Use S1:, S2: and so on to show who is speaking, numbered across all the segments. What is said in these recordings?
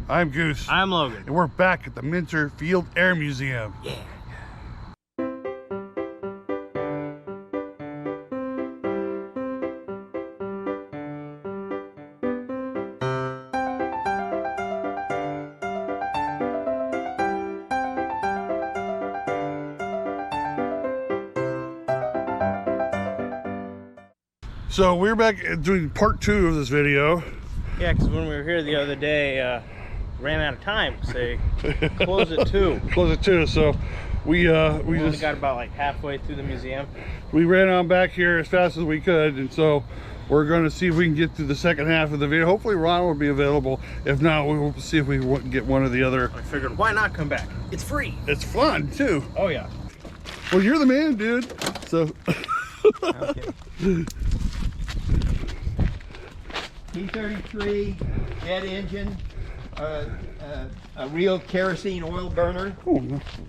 S1: I'm Goose.
S2: I'm Logan.
S1: And we're back at the Minter Field Air Museum.
S2: Yeah.
S1: So we're back doing part 2 of this video.
S2: Yeah, because when we were here the other day, ran out of time. Say, close at 2.
S1: Close at 2. So we
S2: only
S1: just
S2: got about like halfway through the museum.
S1: We ran on back here as fast as we could, and so we're going to see if we can get to the second half of the video. Hopefully Ron will be available. If not, we will see if we can get one or the other.
S2: I figured, why not come back? It's free.
S1: It's fun too.
S2: Oh yeah.
S1: Well, you're the man, dude. So.
S2: Okay.
S3: T-33 jet engine, a real kerosene oil burner.
S1: Oh,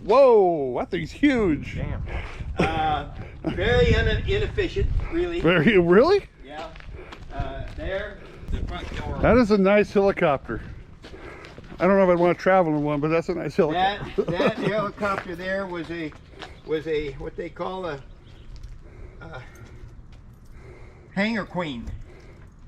S1: whoa, that thing's huge.
S2: Damn.
S3: Very inefficient, really.
S1: Really?
S3: Yeah. There, the front door.
S1: That is a nice helicopter. I don't know if I'd want to travel in one, but that's a nice helicopter.
S3: That helicopter there was a what they call a hangar queen.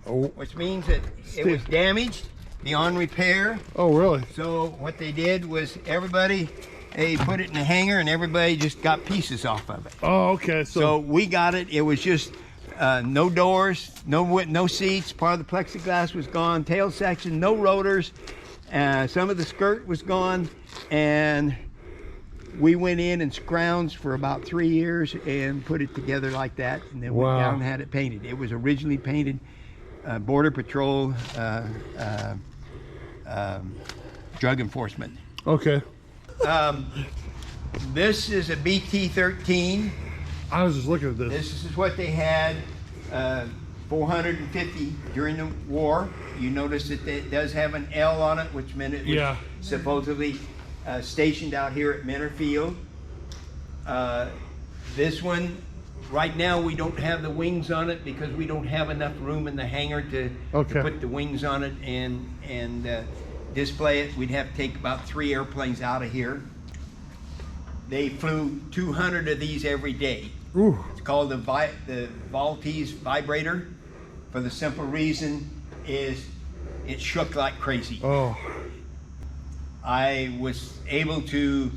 S1: Oh.
S3: Which means that it was damaged beyond repair.
S1: Oh, really?
S3: So what they did was they put it in a hangar and everybody just got pieces off of it.
S1: Oh, okay.
S3: So we got it. It was just no doors, no seats. Part of the plexiglass was gone. Tail section, no rotors. Some of the skirt was gone, and we went in and scrounged for about 3 years and put it together like that, and then went down and had it painted. It was originally painted Border Patrol, drug enforcement.
S1: Okay.
S3: This is a BT-13.
S1: I was just looking at this.
S3: This is what they had, 450 during the war. You notice that it does have an L on it, which meant it was supposedly stationed out here at Minter Field. This one, right now we don't have the wings on it because we don't have enough room in the hangar to put the wings on it and display it. We'd have to take about 3 airplanes out of here. They flew 200 of these every day.
S1: Ooh.
S3: It's called the VULTEE vibrator, for the simple reason is it shook like crazy.
S1: Oh.
S3: I was able to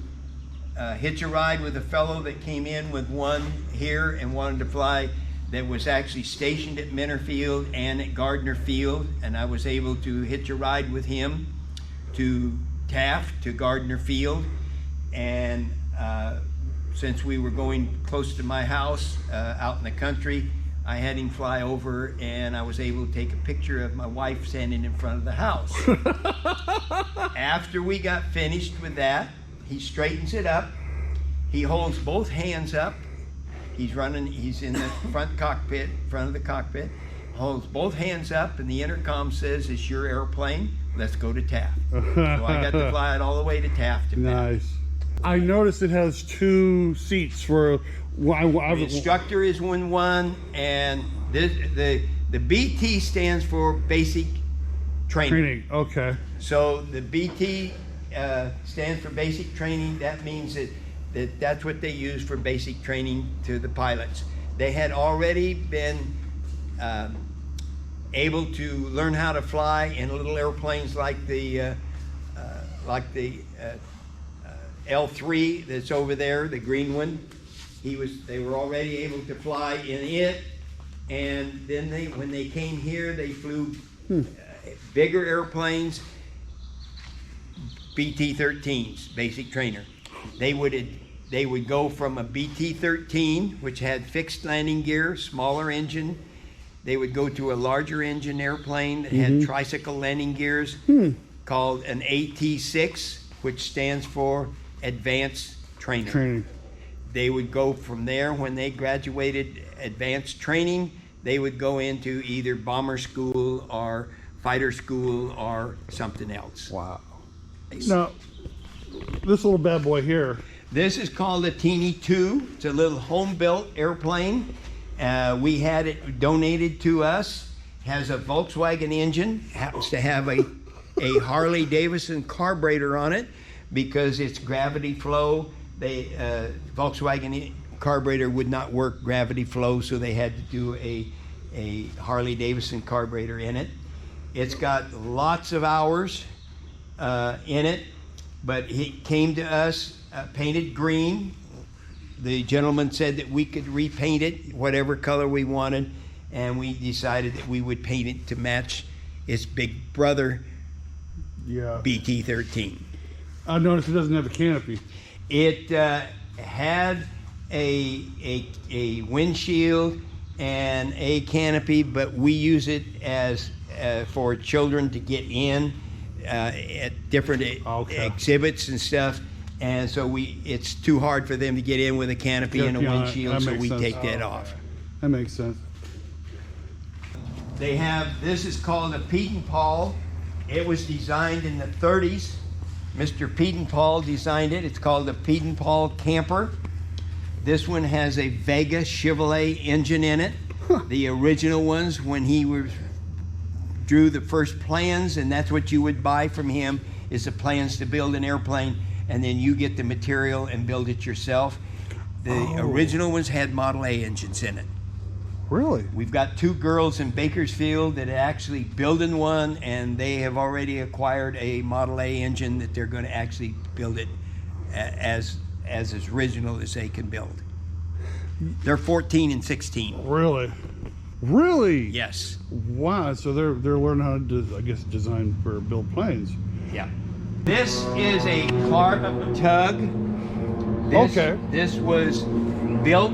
S3: hitch a ride with a fellow that came in with one here and wanted to fly, that was actually stationed at Minter Field and at Gardner Field, and I was able to hitch a ride with him to Taft, to Gardner Field, and since we were going close to my house out in the country, I had him fly over, and I was able to take a picture of my wife standing in front of the house. After we got finished with that, he straightens it up. He holds both hands up. He's in the front of the cockpit, holds both hands up, and the intercom says, "It's your airplane, let's go to Taft." So I got to fly it all the way to Taft.
S1: Nice. I noticed it has 2 seats for...
S3: The instructor is one, and the BT stands for basic training.
S1: Okay.
S3: So the BT stands for basic training. That means that's what they use for basic training to the pilots. They had already been able to learn how to fly in little airplanes like the L3 that's over there, the green one. They were already able to fly in it, and then when they came here, they flew bigger airplanes, BT-13s, basic trainer. They would go from a BT-13, which had fixed landing gear, smaller engine. They would go to a larger engine airplane that had tricycle landing gears called an AT-6, which stands for Advanced Trainer. They would go from there. When they graduated advanced training, they would go into either bomber school or fighter school or something else.
S1: Wow. Now, this little bad boy here.
S3: This is called a Teeny 2. It's a little home-built airplane. We had it donated to us. Has a Volkswagen engine. Happens to have a a Harley Davidson carburetor on it because it's gravity flow. Volkswagen carburetor would not work gravity flow, so they had to do a Harley Davidson carburetor in it. It's got lots of hours in it, but he came to us painted green. The gentleman said that we could repaint it whatever color we wanted, and we decided that we would paint it to match its big brother, BT13.
S1: I noticed it doesn't have a canopy.
S3: It had a windshield and a canopy, but we use it as for children to get in at different exhibits and stuff. And so it's too hard for them to get in with a canopy and a windshield, so we take that off.
S1: That makes sense.
S3: They have, this is called a Pete and Paul. It was designed in the 30s. Mr. Pete and Paul designed it. It's called the Pete and Paul Camper. This one has a Vega Chevrolet engine in it. The original ones, when he drew the first plans, and that's what you would buy from him, is the plans to build an airplane, and then you get the material and build it yourself. The original ones had Model A engines in it.
S1: Really?
S3: We've got 2 girls in Bakersfield that are actually building one, and they have already acquired a Model A engine that they're going to actually build it as original as they can build. They're 14 and 16.
S1: Really? Really?
S3: Yes.
S1: Wow. So they're learning how to, I guess, design or build planes.
S3: Yeah. This is a Clark tug. This was built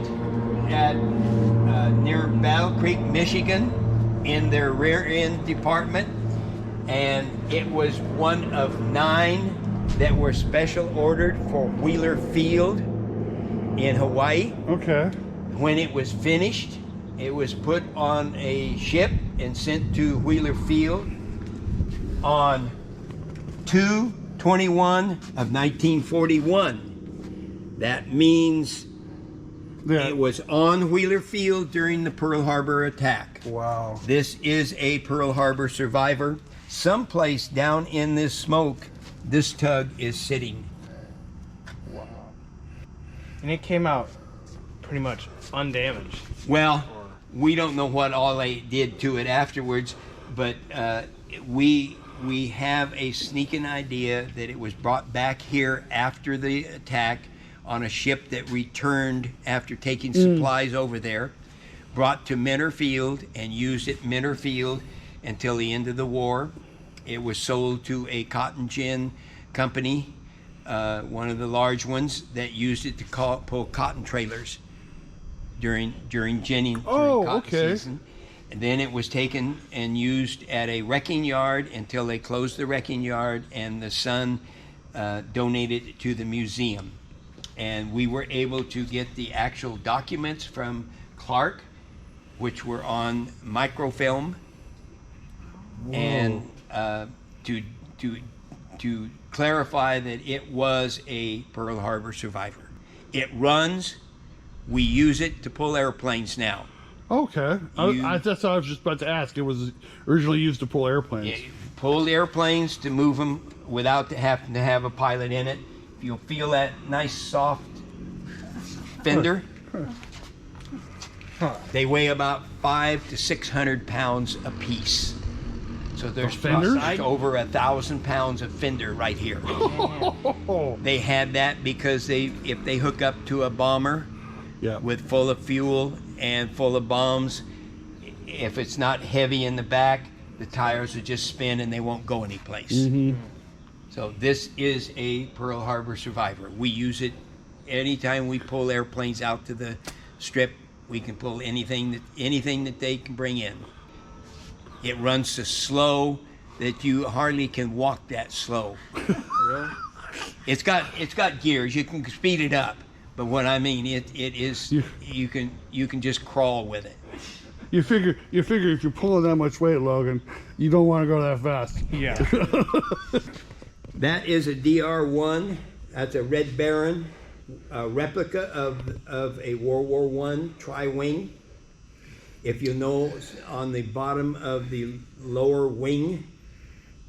S3: at near Battle Creek, Michigan, in their rear end department, and it was one of 9 that were special ordered for Wheeler Field in Hawaii.
S1: Okay.
S3: When it was finished, it was put on a ship and sent to Wheeler Field on 2/21 of 1941. That means it was on Wheeler Field during the Pearl Harbor attack.
S1: Wow.
S3: This is a Pearl Harbor survivor. Someplace down in this smoke, this tug is sitting.
S2: Wow. And it came out pretty much undamaged.
S3: Well, we don't know what all they did to it afterwards, but we have a sneaking idea that it was brought back here after the attack on a ship that returned after taking supplies over there, brought to Minter Field and used at Minter Field until the end of the war. It was sold to a cotton gin company, one of the large ones, that used it to pull cotton trailers during ginning during cotton season. And then it was taken and used at a wrecking yard until they closed the wrecking yard, and the son donated it to the museum. And we were able to get the actual documents from Clark, which were on microfilm. Whoa. And to clarify that it was a Pearl Harbor survivor. It runs. We use it to pull airplanes now.
S1: Okay. That's what I was just about to ask. It was originally used to pull airplanes.
S3: It pulled airplanes to move them without having to have a pilot in it. You'll feel that nice soft fender. They weigh about 500 to 600 pounds a piece. So there's over 1,000 pounds of fender right here. They had that because if they hook up to a bomber with full of fuel and full of bombs, if it's not heavy in the back, the tires will just spin and they won't go anyplace. Mm-hmm. So this is a Pearl Harbor survivor. We use it anytime we pull airplanes out to the strip. We can pull anything that they can bring in. It runs so slow that you hardly can walk that slow.
S2: Really?
S3: It's got gears. You can speed it up, but what I mean, it is you can just crawl with it.
S1: You figure if you're pulling that much weight, Logan, you don't want to go that fast.
S2: Yeah.
S3: That is a DR-1. That's a Red Baron, a replica of a World War I tri-wing. If you know, on the bottom of the lower wing,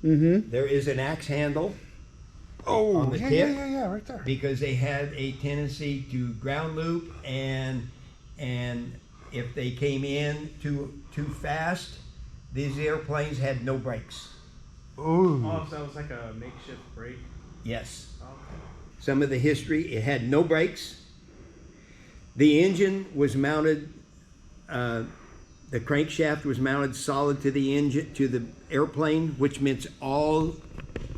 S1: Mm-hmm.
S3: There is an axe handle
S1: Oh,
S3: on the
S1: yeah,
S3: tip.
S1: yeah, right there.
S3: Because they had a tendency to ground loop, and if they came in too fast, these airplanes had no brakes.
S1: Ooh.
S2: Oh, so it was like a makeshift brake.
S3: Yes.
S2: Okay.
S3: Some of the history, it had no brakes. The engine was mounted, the crankshaft was mounted solid to the engine, to the airplane, which meant all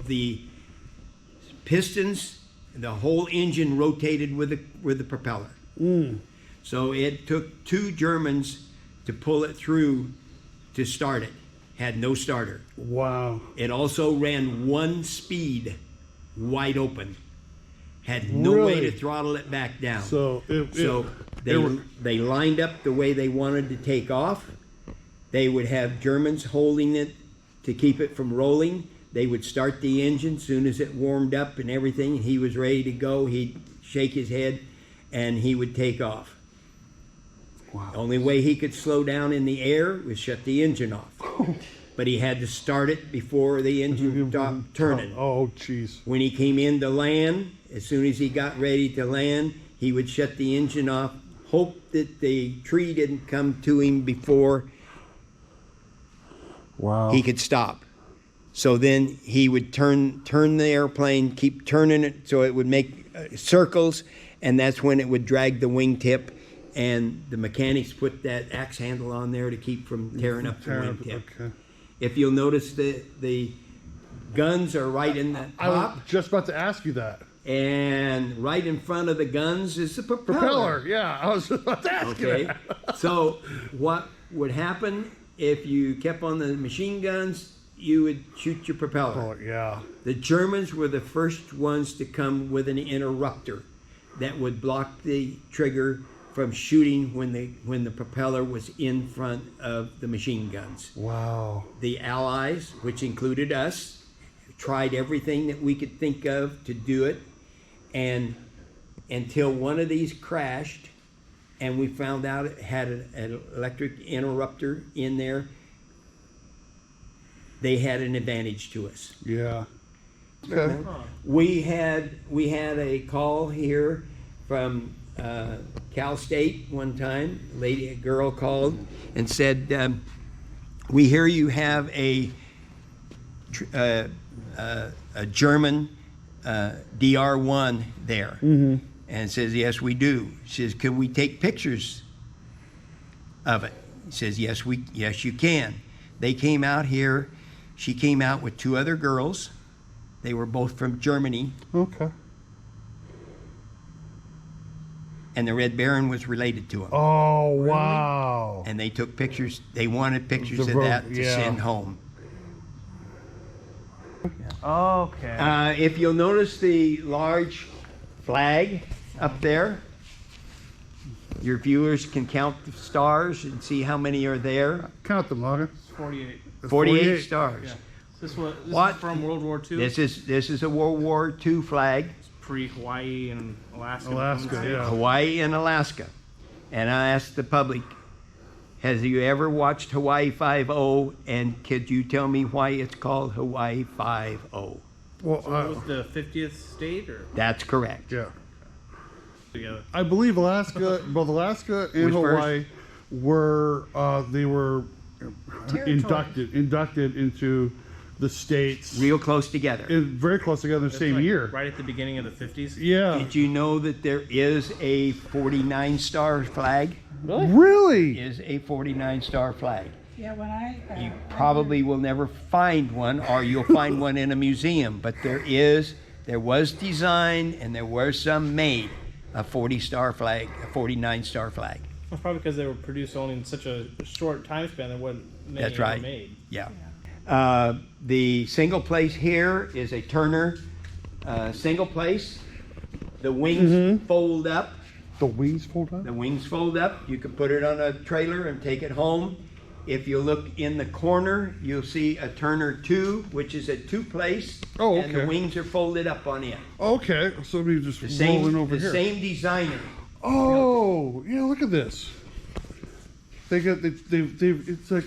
S3: the pistons, the whole engine rotated with the propeller. So it took 2 Germans to pull it through to start it. Had no starter.
S1: Wow.
S3: It also ran 1 speed, wide open. Had no way
S1: Really?
S3: to throttle it back down.
S1: So
S3: They lined up the way they wanted to take off. They would have Germans holding it to keep it from rolling. They would start the engine soon as it warmed up and everything. He was ready to go. He'd shake his head and he would take off.
S1: Wow.
S3: The only way he could slow down in the air was shut the engine off. But he had to start it before the engine stopped turning.
S1: Oh, jeez.
S3: When he came in to land, as soon as he got ready to land, he would shut the engine off, hope that the tree didn't come to him before
S1: Wow.
S3: he could stop. So then he would turn the airplane, keep turning it so it would make circles, and that's when it would drag the wingtip, and the mechanics put that axe handle on there to keep from tearing up the wingtip.
S1: Okay.
S3: If you'll notice, the guns are right in the
S1: I was
S3: top,
S1: just about to ask you that.
S3: and right in front of the guns is the
S1: Propeller, yeah. I was just about to ask you
S3: Okay,
S1: that.
S3: so what would happen if you kept on the machine guns? You would shoot your propeller.
S1: Oh, yeah.
S3: The Germans were the first ones to come with an interrupter that would block the trigger from shooting when the propeller was in front of the machine guns.
S1: Wow.
S3: The Allies, which included us, tried everything that we could think of to do it, and until one of these crashed, and we found out it had an electric interrupter in there, they had an advantage to us.
S1: Yeah. Okay.
S3: We had a call here from Cal State one time. A girl called and said, "We hear you have a German DR-1 there."
S1: Mm-hmm.
S3: And says, "Yes, we do." She says, "Can we take pictures of it?" He says, yes, you can." They came out here. She came out with 2 other girls. They were both from Germany,
S1: Okay.
S3: and the Red Baron was related to them.
S1: Oh, wow.
S3: And they took pictures. They wanted pictures of
S1: The
S3: that to
S1: yeah.
S3: send home.
S2: Okay.
S3: If you'll notice the large flag up there, your viewers can count the stars and see how many are there.
S1: Count them, Logan.
S2: It's 48.
S3: 48 stars.
S2: Yeah. This is
S3: What?
S2: from World War II.
S3: This is a World War II flag,
S2: Pre-Hawaii and Alaska.
S1: Alaska, yeah.
S3: Hawaii and Alaska. And I asked the public, has you ever watched Hawaii 5-0, and could you tell me why it's called Hawaii 5-0?
S1: Well,
S2: So it was the 50th state, or
S3: That's correct.
S1: yeah.
S2: together?
S1: I believe both Alaska and
S3: Which verse?
S1: Hawaii were they were inducted into the states
S3: Real close together.
S1: very close together the
S2: That's
S1: same
S2: like
S1: year.
S2: right at the beginning of the 50s.
S1: Yeah.
S3: Did you know that there is a 49-star flag?
S1: Really?
S3: Is a 49-star flag.
S4: Yeah, when
S3: You probably will never find one, or you'll find one in a museum, but there was designed and there were some made a 40-star flag, a 49-star flag.
S2: That's probably because they were produced only in such a short time span. There wasn't many
S3: That's right.
S2: made.
S3: Yeah. The single place here is a Turner single place. The wings fold up.
S1: The wings fold up?
S3: The wings fold up. You can put it on a trailer and take it home. If you look in the corner, you'll see a Turner 2, which is a 2-place.
S1: Oh,
S3: And the
S1: okay.
S3: wings are folded up on it.
S1: Okay, so we just
S3: The
S1: rolling over
S3: the
S1: here.
S3: same designer.
S1: Oh, yeah, look at this. They got it's like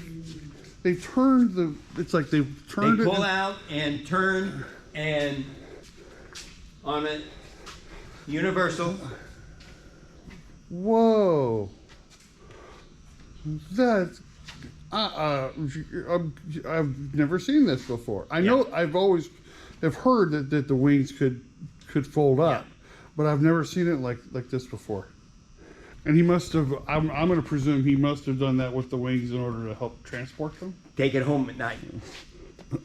S1: they turned the. It's like they turned
S3: They
S1: it.
S3: pull out and turn and on a universal.
S1: Whoa. That's. I've never seen this before. I know I've always have heard that the wings could fold up, but I've never seen it like this before. And he must have. I'm going to presume he must have done that with the wings in order to help transport them.
S3: Take it home at night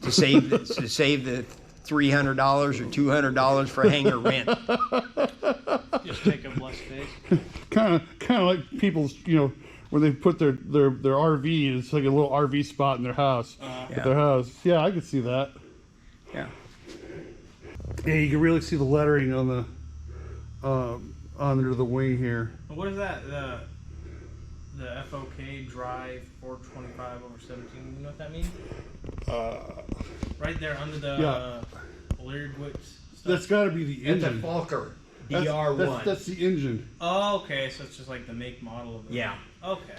S3: to save the $300 or $200 for hangar rent.
S2: Just take up less space.
S1: kind of like people's, when they put their RV, it's like a little RV spot in their house. At their house. Yeah, I could see that.
S3: Yeah.
S1: Yeah, you can really see the lettering on the under the wing here.
S2: What is that? The FOK Drive 425/17. You know what that means? Right there under the Leardwicks stuff.
S1: That's got to be the
S3: It's a
S1: engine.
S3: Falker
S1: That's-
S3: DR1.
S1: That's the engine.
S2: Oh, okay. So it's just like the make model of it.
S3: Yeah.
S2: Okay.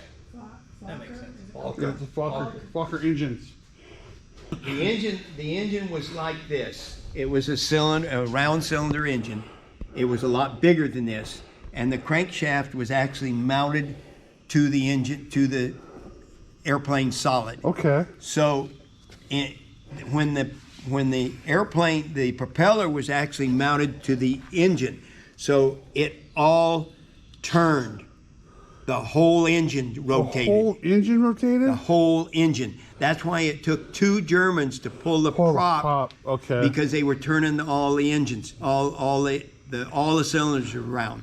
S2: That makes sense.
S1: Yeah, it's a Fokker engines.
S3: The engine was like this. It was a round cylinder engine. It was a lot bigger than this, and the crankshaft was actually mounted to the engine, to the airplane solid.
S1: Okay.
S3: So, when the airplane, the propeller was actually mounted to the engine, so it all turned. The whole engine rotated.
S1: The whole engine rotated?
S3: The whole engine. That's why it took 2 Germans to pull the prop.
S1: Okay.
S3: Because they were turning all the engines, all the cylinders around.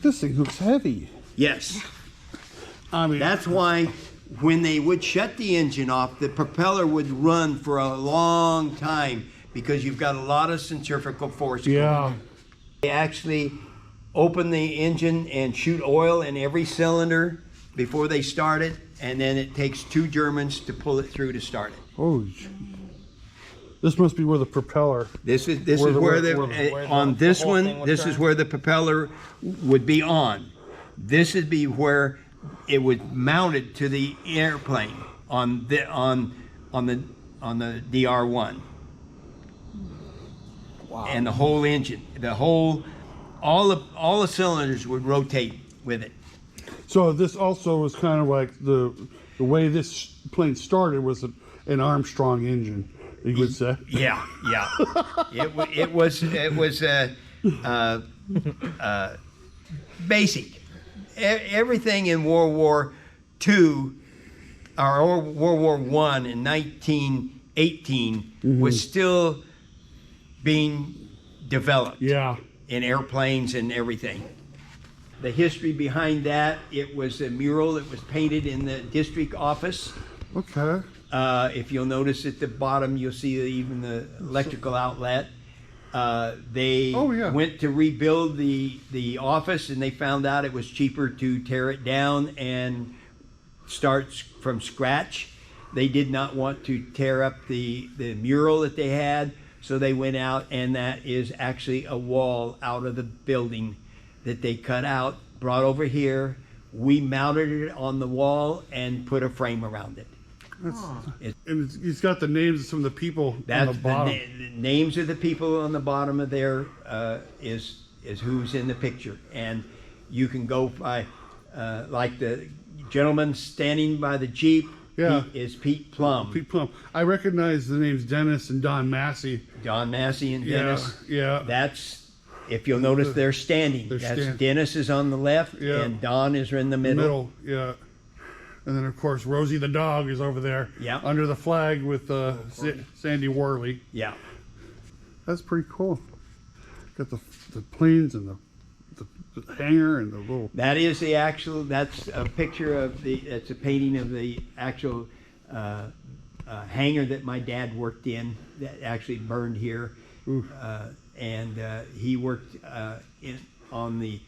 S1: This thing looks heavy.
S3: Yes.
S1: I mean,
S3: That's why when they would shut the engine off, the propeller would run for a long time because you've got a lot of centrifugal force.
S1: yeah.
S3: They actually open the engine and shoot oil in every cylinder before they start it, and then it takes 2 Germans to pull it through to start it.
S1: Oh, this must be where the propeller.
S3: This is
S1: Where
S3: where
S1: the-
S3: on this
S2: the whole thing
S3: one.
S2: would
S3: This
S2: turn?
S3: is where the propeller would be on. This would be where it was mounted to the airplane on the DR1.
S1: Wow.
S3: And the whole engine, all the cylinders would rotate with it.
S1: So this also was kind of like the way this plane started was an Armstrong engine, you would say.
S3: Yeah. It was basic. Everything in World War II or World War I in 1918 was still being developed
S1: Yeah.
S3: in airplanes and everything. The history behind that, it was a mural that was painted in the district office.
S1: Okay.
S3: If you'll notice at the bottom, you'll see even the electrical outlet. They went to rebuild the office, and they found out it was cheaper to tear it down and start from scratch. They did not want to tear up the mural that they had, so they went out, and that is actually a wall out of the building that they cut out, brought over here. We mounted it on the wall and put a frame around it.
S1: And it's got the names of some of the people on
S3: That's
S1: the bottom.
S3: the names of the people on the bottom of there is who's in the picture, and you can go by like the gentleman standing by the Jeep.
S1: Yeah.
S3: Is Pete Plum.
S1: Pete Plum. I recognize the names Dennis and Don Massey.
S3: John Massey and Dennis.
S1: Yeah.
S3: That's, if you'll notice, they're standing. Dennis is on the left, and Don is in the middle.
S1: Yeah. And then, of course, Rosie the dog is over there.
S3: Yeah.
S1: Under the flag with Sandy Worley.
S3: Yeah.
S1: That's pretty cool. Got the planes and the hangar and the little.
S3: That is the actual. That's a picture of the. That's a painting of the actual hangar that my dad worked in. That actually burned here, and he worked on the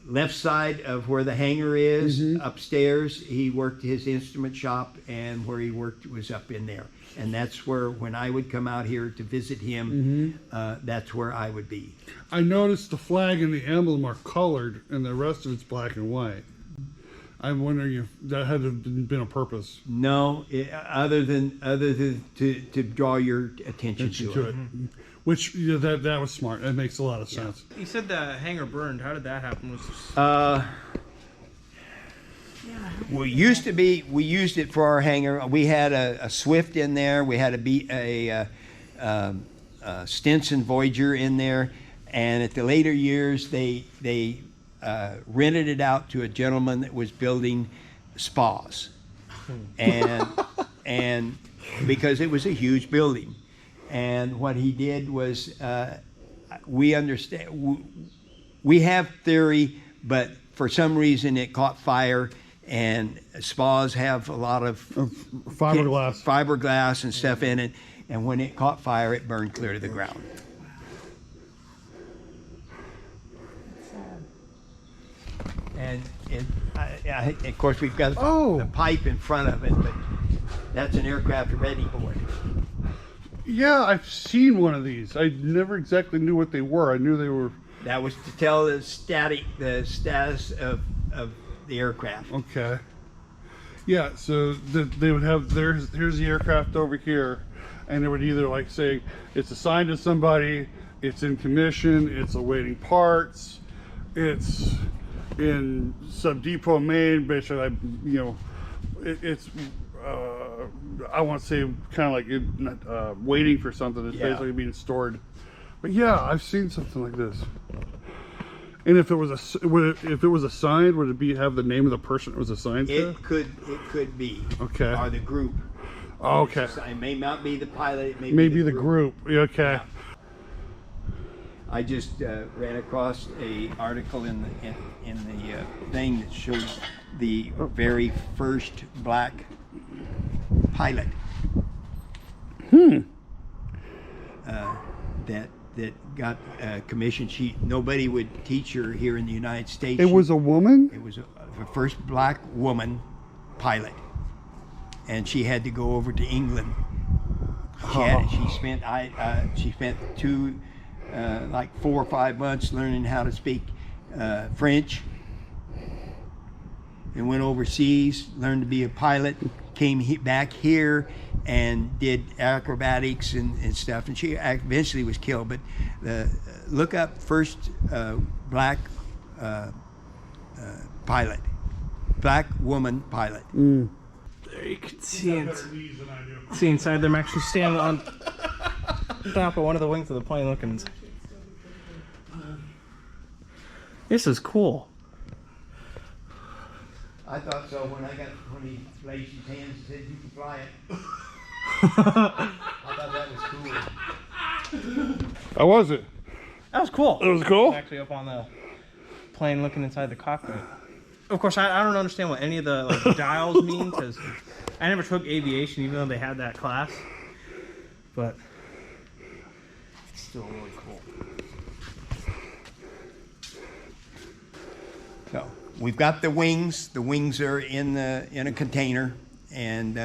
S3: left side of where the hangar is upstairs. He worked his instrument shop, and where he worked was up in there. And that's where, when I would come out here to visit him, that's where I would be.
S1: I noticed the flag and the emblem are colored, and the rest of it's black and white. I'm wondering if that had been a purpose.
S3: No, other than to draw your attention to it.
S1: Which that was smart. That makes a lot of sense.
S2: You said the hangar burned. How did that happen?
S3: We used it for our hangar. We had a Swift in there. We had a Stinson Voyager in there, and at the later years they rented it out to a gentleman that was building spas, and because it was a huge building, and what he did was we have theory, but for some reason it caught fire. And spas have a lot of fiberglass and stuff in it, and when it caught fire, it burned clear to the ground. And of course, we've got the pipe in front of it, but that's an aircraft ready board.
S1: Yeah, I've seen one of these. I never exactly knew what they were. I knew they were.
S3: That was to tell the status of the aircraft.
S1: Okay. Yeah, so they would have here's the aircraft over here, and it would either like say it's assigned to somebody, it's in commission, it's awaiting parts, it's in sub depot Maine, basically, it's I want to say kind of like waiting for something that's basically being stored. But yeah, I've seen something like this. And if it was assigned, would it have the name of the person it was assigned to?
S3: It could be.
S1: Okay.
S3: Or the group.
S1: Oh, okay.
S3: It may not be the pilot. It
S1: may be the group. Okay.
S3: Yeah. I just ran across a article in the thing that showed the very first black pilot. That got a commission sheet. Nobody would teach her here in the United States.
S1: It was a woman?
S3: It was the first black woman pilot. And she had to go over to England. She spent 4 or 5 months learning how to speak French, and went overseas, learned to be a pilot, came back here and did acrobatics and stuff, and she eventually was killed. But look up first black pilot, black woman pilot.
S1: Mm.
S2: There you can see inside. Them actually standing on top of one of the wings of the plane looking inside. This is cool.
S3: I thought so when he raised his hands and said you can fly it. I thought that was cool.
S1: How was it?
S2: That was cool.
S1: It was cool?
S2: Actually up on the plane looking inside the cockpit. Of course, I don't understand what any of the dials mean, because I never took aviation even though they had that class. But it's still really cool.
S3: So we've got the wings. The wings are in a container, and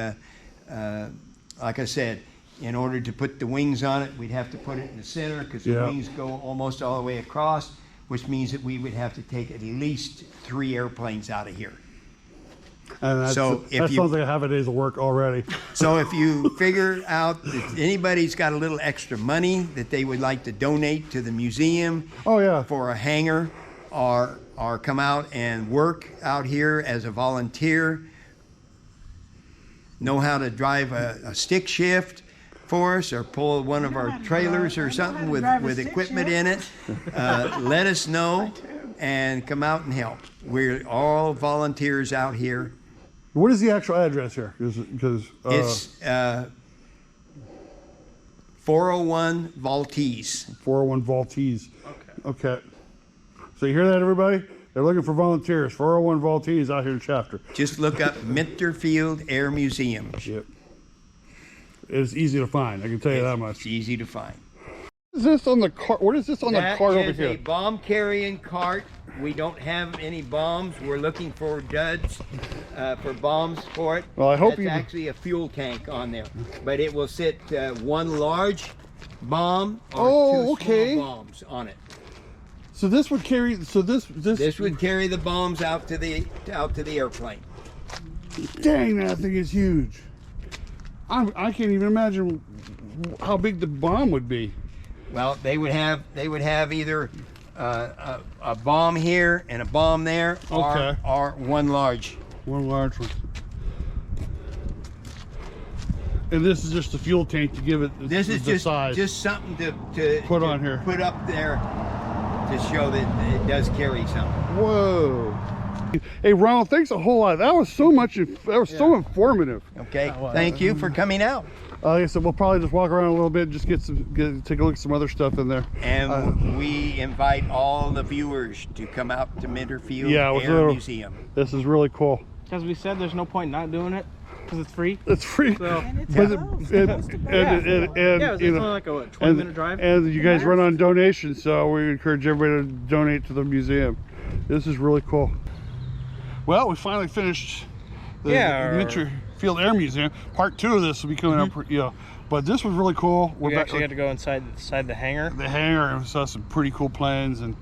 S3: like I said, in order to put the wings on it, we'd have to put it in the center because the wings go almost all the way across, which means that we would have to take at least 3 airplanes out of here.
S1: And that sounds like a half a day's of work already.
S3: So if you figure out that anybody's got a little extra money that they would like to donate to the museum for a hangar, or come out and work out here as a volunteer, know how to drive a stick shift for us, or pull one of our trailers or something with equipment in it, let us know and come out and help. We're all volunteers out here.
S1: What is the actual address here? Because
S3: it's 401 VULTEEs.
S1: 401 VULTEEs. Okay. So you hear that, everybody? They're looking for volunteers. 401 VULTEEs out here in Shafter.
S3: Just look up Minter Field Air Museum.
S1: Yep. It's easy to find. I can tell you that much.
S3: It's easy to find.
S1: What is this on the cart? What is this on the cart over here?
S3: That is a bomb carrying cart. We don't have any bombs. We're looking for duds for bombs for it.
S1: Well, I hope
S3: That's actually a fuel tank on there, but it will sit 1 large bomb or 2 small bombs on it.
S1: So this would carry. So
S3: This would carry the bombs out to the airplane.
S1: Dang, that thing is huge. I can't even imagine how big the bomb would be.
S3: Well, they would have either a bomb here and a bomb there,
S1: Okay.
S3: or one large.
S1: One large one. And this is just the fuel tank to give it
S3: This is
S1: the size.
S3: just something to
S1: Put on here.
S3: put up there to show that it does carry something.
S1: Whoa. Hey Ronald, thanks a whole lot. That was so much. That was so informative.
S3: Okay, thank you for coming out.
S1: Like I said, we'll probably just walk around a little bit, just take a look at some other stuff in there.
S3: And we invite all the viewers to come out to Minterfield
S1: Yeah, it was
S3: Air Museum.
S1: This is really cool.
S2: As we said, there's no point not doing it because it's free.
S1: It's free.
S2: So,
S1: And
S2: yeah, it's only like a 20-minute drive.
S1: And you guys run on donations, so we encourage everybody to donate to the museum. This is really cool. Well, we finally finished the Minterfield Air Museum. Part 2 of this will be coming up, but this was really cool.
S2: We actually got to go inside the hangar.
S1: The hangar, and we saw some pretty cool planes, and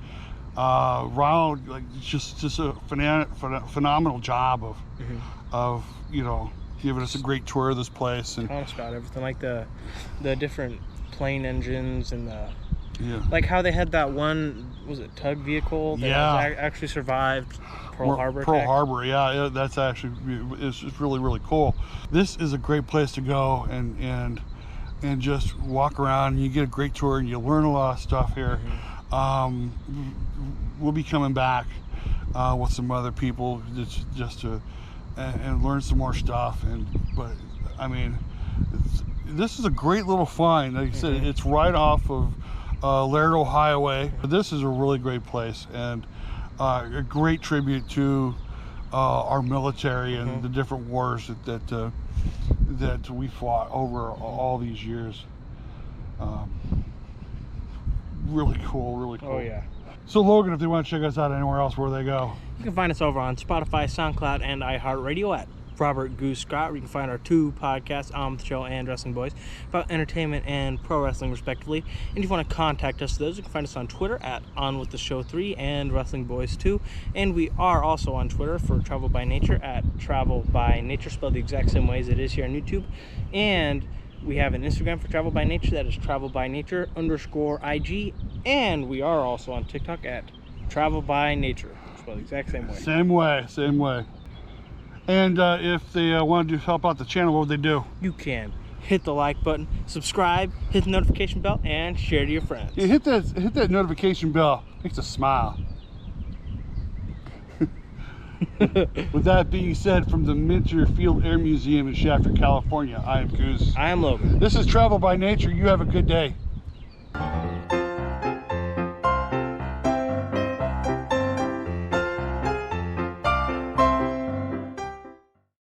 S1: Ronald, like, just a phenomenal job of giving us a great tour of this place, and
S2: Tell us about everything, like the different plane engines and
S1: yeah,
S2: like how they had that one, was it tug vehicle that actually survived Pearl Harbor
S1: Pearl
S2: attack?
S1: Harbor, yeah, that's actually, it's really, really cool. This is a great place to go and just walk around, and you get a great tour, and you learn a lot of stuff here. We'll be coming back with some other people just to and learn some more stuff. But I mean, this is a great little find. Like I said, it's right off of Laredo Highway. This is a really great place, and a great tribute to our military and the different wars that we fought over all these years. Really cool.
S2: Oh yeah.
S1: So Logan, if they want to check us out anywhere else, where they go?
S2: You can find us over on Spotify, SoundCloud, and iHeartRadio at Robert Goose Scott, where you can find our 2 podcasts, On With The Show and Wrestling Boys, about entertainment and pro wrestling, respectively. And if you want to contact us, you can find us on Twitter at On With The Show 3 and Wrestling Boys 2. And we are also on Twitter for Travel by Nature at Travel by Nature, spelled the exact same way as it is here on YouTube. And we have an Instagram for Travel by Nature, that is Travel by Nature _IG. And we are also on TikTok at Travel by Nature, spelled the exact same way.
S1: Same way. And if they want to help out the channel, what would they do?
S2: You can hit the like button, subscribe, hit the notification bell, and share to your friends.
S1: Yeah, hit that notification bell. Makes a smile. With that being said, from the Minterfield Air Museum in Shafter, California, I am Goose.
S2: I am Logan.
S1: This is Travel by Nature. You have a good day.